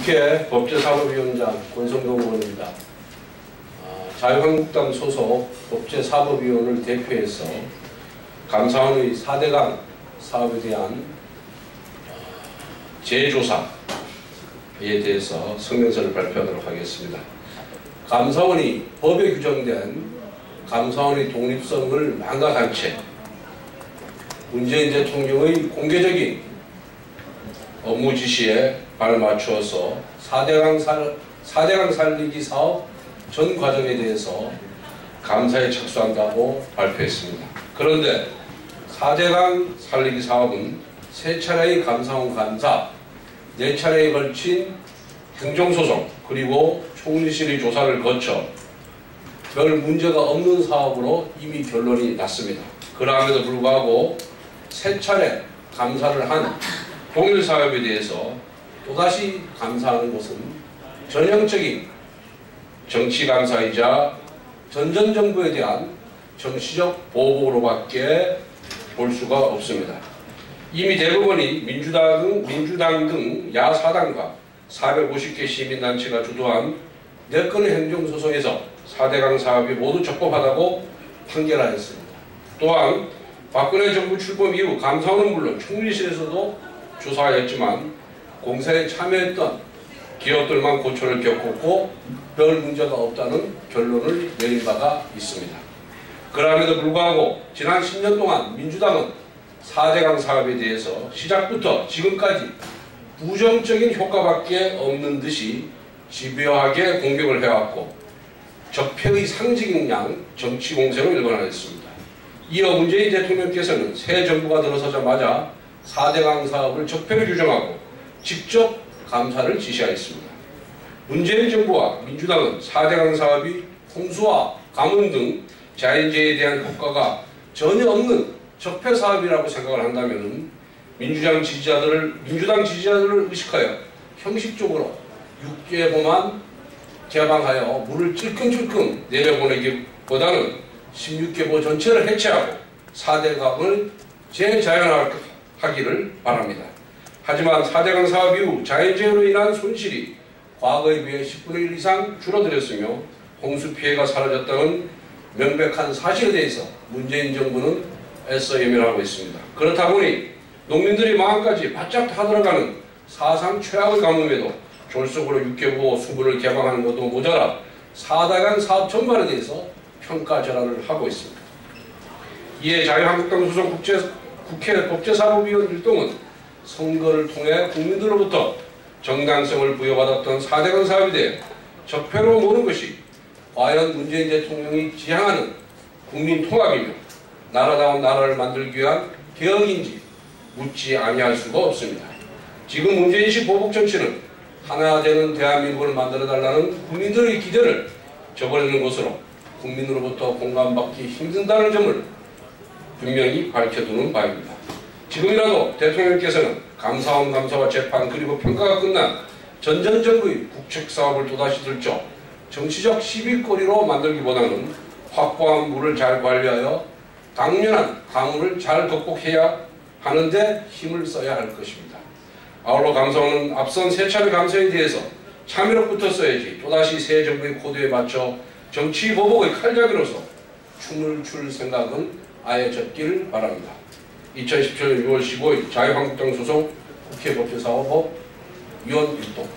국회 법제사법위원장 권성동 의원입니다. 자유한국당 소속 법제사법위원을 대표해서 감사원의 4대강 사업에 대한 재조사에 대해서 성명서를 발표하도록 하겠습니다. 감사원이 법에 규정된 감사원의 독립성을 망각한 채 문재인 대통령의 공개적인 업무 지시에 발맞추어서 4대강 살리기 사업 전 과정에 대해서 감사에 착수한다고 발표했습니다. 그런데 4대강 살리기 사업은 3차례의 감사원 감사, 4차례에 걸친 행정소송, 그리고 총리실의 조사를 거쳐 별 문제가 없는 사업으로 이미 결론이 났습니다. 그럼에도 불구하고 3차례 감사를 한 동일사업에 대해서 또다시 감사하는 것은 전형적인 정치감사이자 전전정부에 대한 정치적 보복으로밖에 볼 수가 없습니다. 이미 대법원이 민주당 등 야사당과 450개 시민단체가 주도한 4건의 행정소송에서 4대강 사업이 모두 적법하다고 판결하였습니다. 또한 박근혜 정부 출범 이후 감사원은 물론 총리실에서도 조사하였지만 공사에 참여했던 기업들만 고초를 겪었고 별 문제가 없다는 결론을 내린 바가 있습니다. 그럼에도 불구하고 지난 10년 동안 민주당은 4대강 사업에 대해서 시작부터 지금까지 부정적인 효과밖에 없는 듯이 집요하게 공격을 해왔고 적폐의 상징인 양 정치 공세로 일관하였습니다. 이어 문재인 대통령께서는 새 정부가 들어서자마자 4대강 사업을 적폐로 규정하고 직접 감사를 지시하였습니다. 문재인 정부와 민주당은 4대강 사업이 홍수와 가뭄 등 자연재해에 대한 효과가 전혀 없는 적폐 사업이라고 생각을 한다면 민주당 지지자들을 의식하여 형식적으로 6개보만 개방하여 물을 찔끔찔끔 내려보내기보다는 16개보 전체를 해체하고 4대강을 재자연화하기를 바랍니다. 하지만 4대강 사업 이후 자연재해로 인한 손실이 과거에 비해 10분의 1 이상 줄어들었으며 홍수 피해가 사라졌다는 명백한 사실에 대해서 문재인 정부는 애써 예면하고 있습니다. 그렇다 보니 농민들의 마음까지 바짝 타들어가는 사상 최악의 가뭄에도 졸속으로 6개보 수문을 개방하는 것도 모자라 4대강 사업 전반에 대해서 평가절하를 하고 있습니다. 이에 자유한국당 소속 국회 법제사법위원 일동은 선거를 통해 국민들로부터 정당성을 부여받았던 4대강 사업에 대해 적폐로 모는 것이 과연 문재인 대통령이 지향하는 국민 통합이며 나라다운 나라를 만들기 위한 개혁인지 묻지 아니할 수가 없습니다. 지금 문재인식 보복 정치는 하나 되는 대한민국을 만들어달라는 국민들의 기대를 저버리는 것으로 국민으로부터 공감받기 힘든다는 점을 분명히 밝혀두는 바입니다. 지금이라도 대통령께서는 감사원 감사와 재판 그리고 평가가 끝난 전전정부의 국책사업을 또다시 들쳐 정치적 시비거리로 만들기보다는 확보한 물을 잘 관리하여 당면한 가뭄을 잘 극복해야 하는데 힘을 써야 할 것입니다. 아울러 감사원은 앞선 3차례 감사에 대해서 참여력부터 써야지 또다시 새 정부의 코드에 맞춰 정치 보복의 칼잡이로서 춤을 출 생각은 아예 접기를 바랍니다. 2017년 6월 15일 자유한국당 소속 국회 법제사법위원 일동